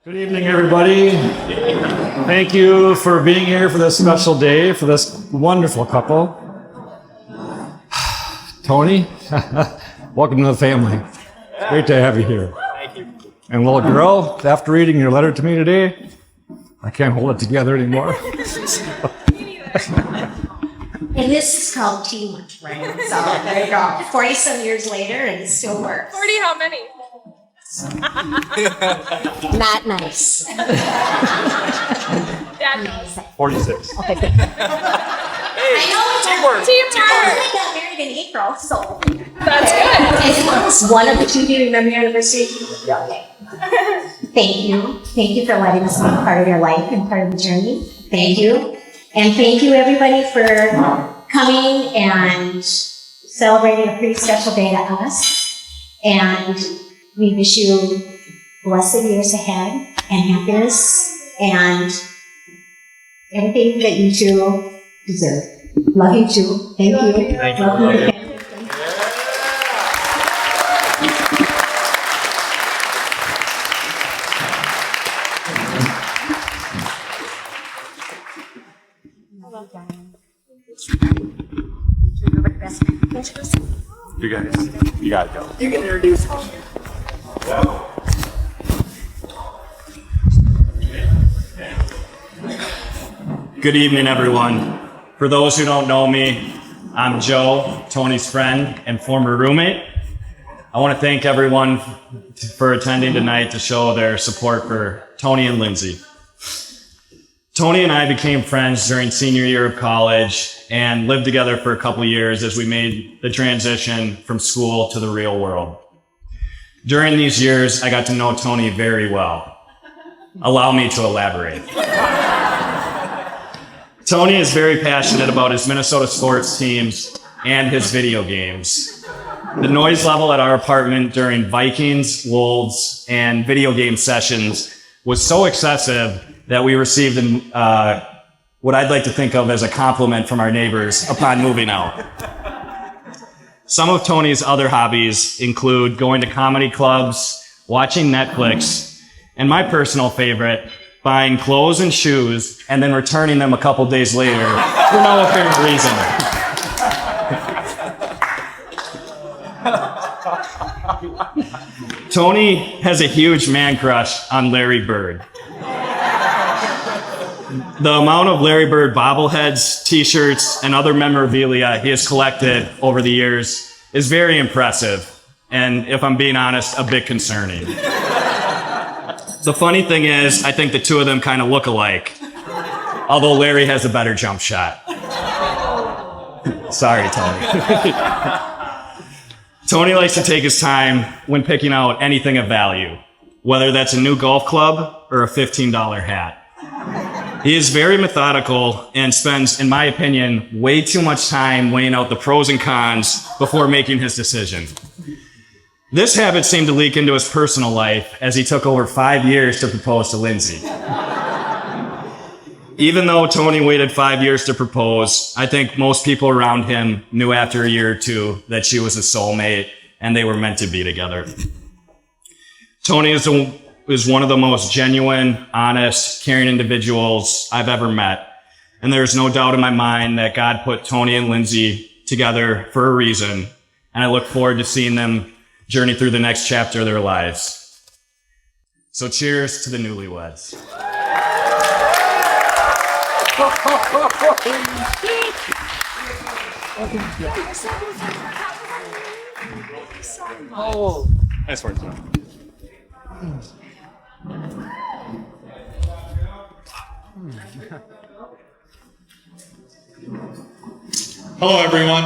Good evening, everybody. Thank you for being here for this special day, for this wonderful couple. Tony, welcome to the family. It's great to have you here. Thank you. And little girl, after reading your letter to me today, I can't hold it together anymore. And this is called teamwork, right? So there you go. 40-some years later, and it still works. 40 how many? Not nice. Dad knows. 46. Okay. Hey, I know teamwork. I got married in April, so. That's good. Is one of the two, do you remember your anniversary? Okay. Thank you. Thank you for letting us be part of your life and part of the journey. Thank you. And thank you, everybody, for coming and celebrating a pretty special day to us. And we wish you blessed years ahead and happiness and everything that you two deserve. Love you too. Thank you. Thank you. Love you. You guys, you gotta go. You can introduce. Good evening, everyone. For those who don't know me, I'm Joe, Tony's friend and former roommate. I want to thank everyone for attending tonight to show their support for Tony and Lindsay. Tony and I became friends during senior year of college and lived together for a couple years as we made the transition from school to the real world. During these years, I got to know Tony very well. Allow me to elaborate. Tony is very passionate about his Minnesota sports teams and his video games. The noise level at our apartment during Vikings, Wolves, and video game sessions was so excessive that we received what I'd like to think of as a compliment from our neighbors upon moving out. Some of Tony's other hobbies include going to comedy clubs, watching Netflix, and my personal favorite, buying clothes and shoes and then returning them a couple days later for no apparent reason. Tony has a huge man crush on Larry Bird. The amount of Larry Bird bobbleheads, t-shirts, and other memorabilia he has collected over the years is very impressive, and if I'm being honest, a bit concerning. The funny thing is, I think the two of them kind of look alike, although Larry has a better jump shot. Sorry, Tony. Tony likes to take his time when picking out anything of value, whether that's a new golf club or a $15 hat. He is very methodical and spends, in my opinion, way too much time weighing out the pros and cons before making his decision. This habit seemed to leak into his personal life as he took over 5 years to propose to Lindsay. Even though Tony waited 5 years to propose, I think most people around him knew after a year or two that she was a soulmate and they were meant to be together. Tony is one of the most genuine, honest, caring individuals I've ever met. And there's no doubt in my mind that God put Tony and Lindsay together for a reason. And I look forward to seeing them journey through the next chapter of their lives. So cheers to the newlyweds. Oh, nice work. Hello, everyone.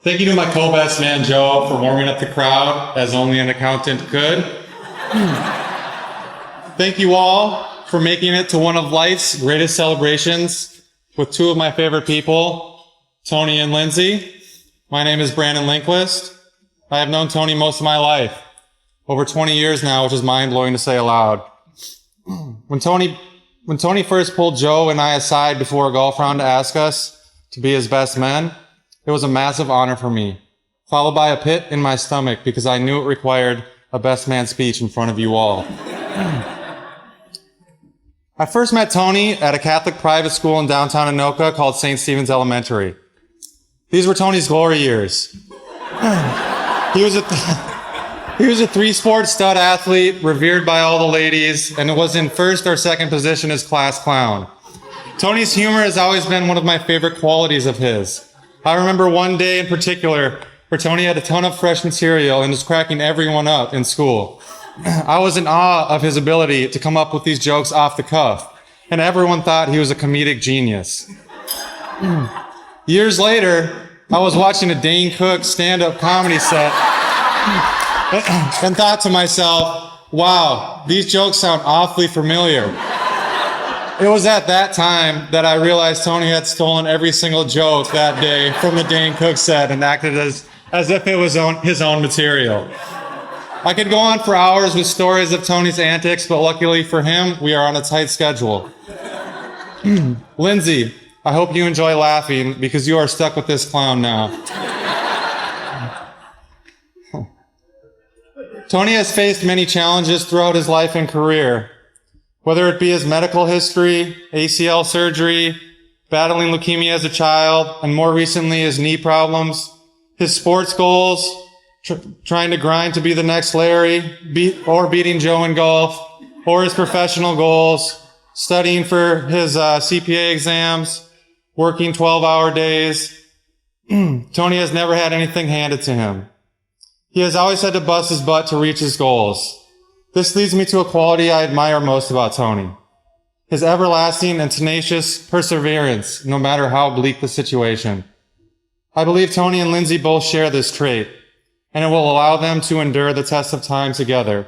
Thank you to my co-best man, Joe, for warming up the crowd as only an accountant could. Thank you all for making it to one of life's greatest celebrations with two of my favorite people, Tony and Lindsay. My name is Brandon Linquist. I have known Tony most of my life, over 20 years now, which is mind-blowing to say aloud. When Tony first pulled Joe and I aside before a golf round to ask us to be his best men, it was a massive honor for me, followed by a pit in my stomach because I knew it required a best man speech in front of you all. I first met Tony at a Catholic private school in downtown Anoka called St. Stephen's Elementary. These were Tony's glory years. He was a three-sport stud athlete, revered by all the ladies, and was in first or second position as class clown. Tony's humor has always been one of my favorite qualities of his. I remember one day in particular where Tony had a ton of fresh material and was cracking everyone up in school. I was in awe of his ability to come up with these jokes off the cuff, and everyone thought he was a comedic genius. Years later, I was watching a Dane Cook stand-up comedy set and thought to myself, wow, these jokes sound awfully familiar. It was at that time that I realized Tony had stolen every single joke that day from the Dane Cook set and acted as if it was his own material. I could go on for hours with stories of Tony's antics, but luckily for him, we are on a tight schedule. Lindsay, I hope you enjoy laughing because you are stuck with this clown now. Tony has faced many challenges throughout his life and career, whether it be his medical history, ACL surgery, battling leukemia as a child, and more recently his knee problems, his sports goals, trying to grind to be the next Larry, beating Joe in golf, or his professional goals, studying for his CPA exams, working 12-hour days. Tony has never had anything handed to him. He has always had to bust his butt to reach his goals. This leads me to a quality I admire most about Tony: his everlasting and tenacious perseverance, no matter how bleak the situation. I believe Tony and Lindsay both share this trait, and it will allow them to endure the test of time together.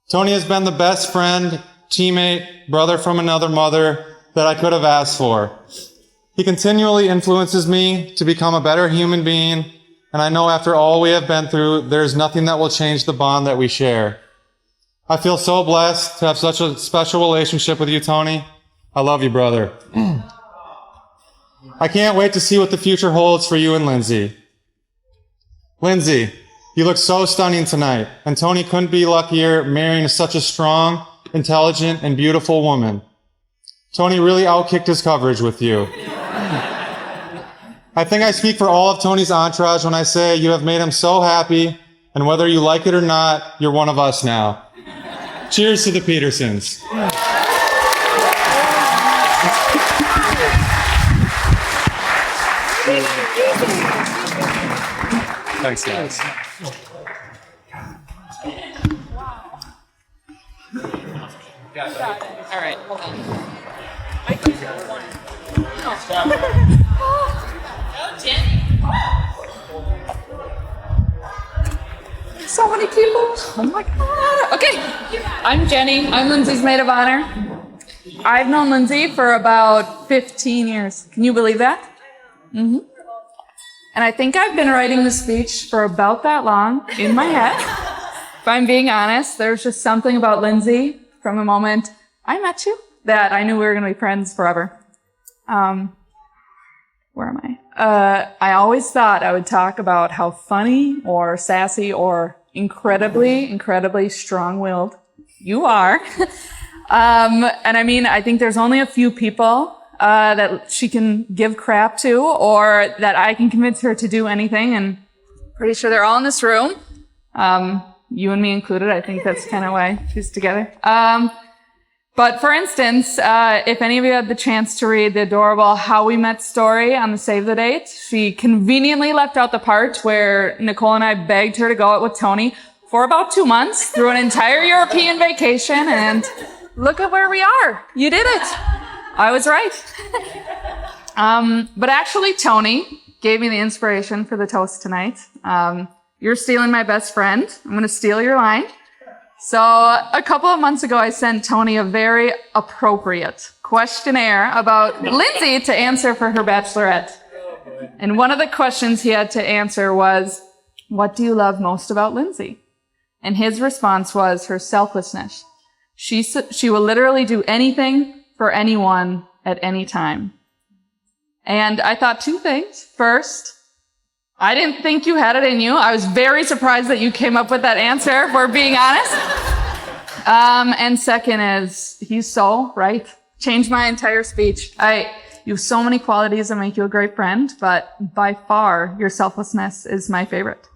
Tony has been the best friend, teammate, brother from another mother that I could have asked for. He continually influences me to become a better human being, and I know after all we have been through, there is nothing that will change the bond that we share. I feel so blessed to have such a special relationship with you, Tony. I love you, brother. I can't wait to see what the future holds for you and Lindsay. Lindsay, you look so stunning tonight, and Tony couldn't be luckier marrying such a strong, intelligent, and beautiful woman. Tony really outkicked his coverage with you. I think I speak for all of Tony's entourage when I say you have made him so happy, and whether you like it or not, you're one of us now. Cheers to the Petersons. Thanks, guys. All right, hold on. So many people. Oh my God. Okay. I'm Jenny. I'm Lindsay's maid of honor. I've known Lindsay for about 15 years. Can you believe that? Mm-hmm. And I think I've been writing the speech for about that long in my head. If I'm being honest, there's just something about Lindsay from the moment I met you that I knew we were going to be friends forever. Where am I? I always thought I would talk about how funny or sassy or incredibly strong-willed you are. And I mean, I think there's only a few people that she can give crap to or that I can convince her to do anything, and pretty sure they're all in this room. You and me included. I think that's kind of why she's together. But for instance, if any of you had the chance to read the adorable How We Met story on the Save the Date, she conveniently left out the part where Nicole and I begged her to go out with Tony for about 2 months through an entire European vacation, and look at where we are. You did it. I was right. But actually, Tony gave me the inspiration for the toast tonight. You're stealing my best friend. I'm going to steal your line. So a couple of months ago, I sent Tony a very appropriate questionnaire about Lindsay to answer for her bachelorette. And one of the questions he had to answer was, what do you love most about Lindsay? And his response was her selflessness. She will literally do anything for anyone at any time. And I thought two things. First, I didn't think you had it in you. I was very surprised that you came up with that answer, if we're being honest. And second is, he's so right. Changed my entire speech. You have so many qualities that make you a great friend, but by far, your selflessness is my favorite.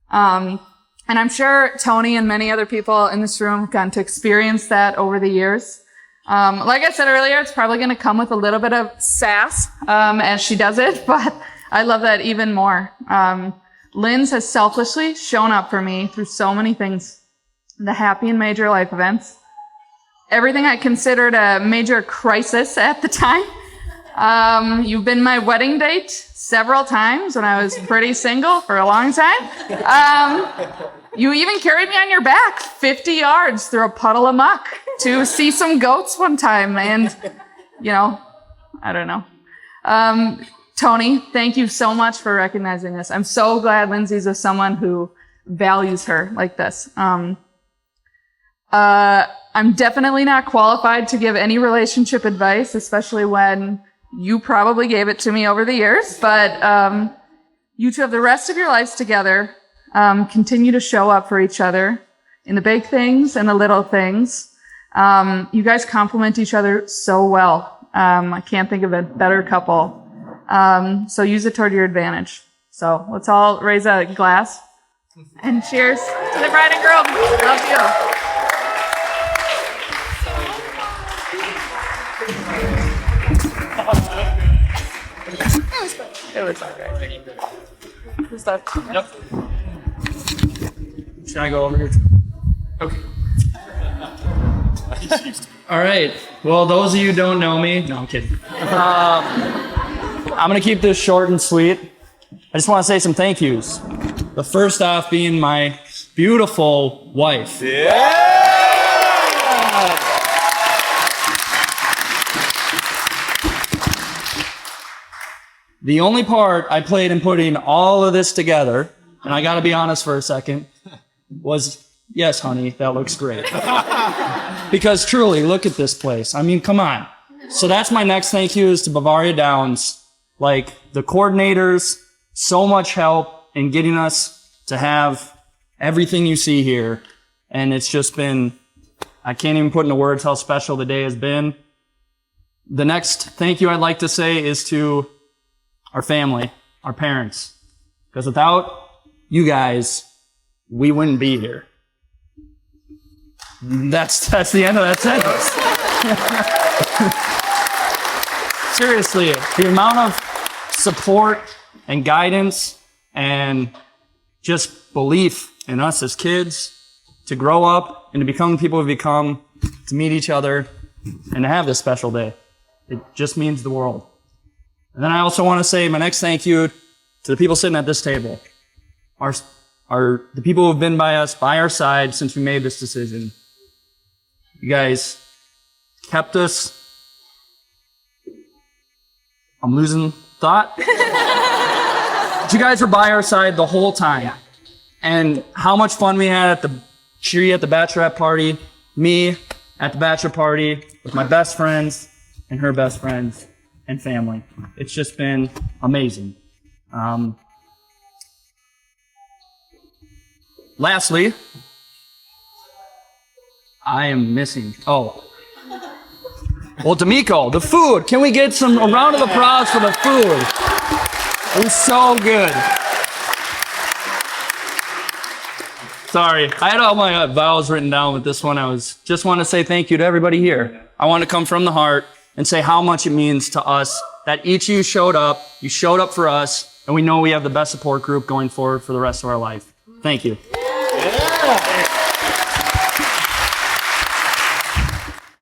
And I'm sure Tony and many other people in this room have gotten to experience that over the years. Like I said earlier, it's probably going to come with a little bit of sass as she does it, but I love that even more. Linz has selflessly shown up for me through so many things, the happy and major life events, everything I considered a major crisis at the time. You've been my wedding date several times when I was pretty single for a long time. You even carried me on your back 50 yards through a puddle of muck to see some goats one time. And, I don't know. Tony, thank you so much for recognizing this. I'm so glad Lindsay's with someone who values her like this. I'm definitely not qualified to give any relationship advice, especially when you probably gave it to me over the years. But you two have the rest of your lives together. Continue to show up for each other in the big things and the little things. You guys complement each other so well. I can't think of a better couple. So use it toward your advantage. So let's all raise a glass and cheers to the bride and groom. Love you. It was okay. Good stuff. Yep. Should I go over here? Okay. All right. Well, those of you who don't know me, no, I'm kidding. I'm going to keep this short and sweet. I just want to say some thank yous. The first off being my beautiful wife. Yeah! The only part I played in putting all of this together, and I got to be honest for a second, was, yes, honey, that looks great. Because truly, look at this place. I mean, come on. So that's my next thank you is to Bavaria Downs. Like, the coordinators, so much help in getting us to have everything you see here. And it's just been, I can't even put into words how special the day has been. The next thank you I'd like to say is to our family, our parents. Because without you guys, we wouldn't be here. That's the end of that sentence. Seriously, the amount of support and guidance and just belief in us as kids to grow up and to become the people we've become, to meet each other, and to have this special day. It just means the world. And then I also want to say my next thank you to the people sitting at this table. The people who have been by us, by our side since we made this decision. You guys kept us. I'm losing thought. But you guys were by our side the whole time. And how much fun we had at the tree at the bachelorette party, me at the bachelor party with my best friends and her best friends and family. It's just been amazing. Lastly, I am missing. Oh. Well, D'Amico, the food. Can we get a round of applause for the food? It was so good. Sorry, I had all my vows written down with this one. Just want to say thank you to everybody here. I want to come from the heart and say how much it means to us that each of you showed up. You showed up for us, and we know we have the best support group going forward for the rest of our life. Thank you. Yeah.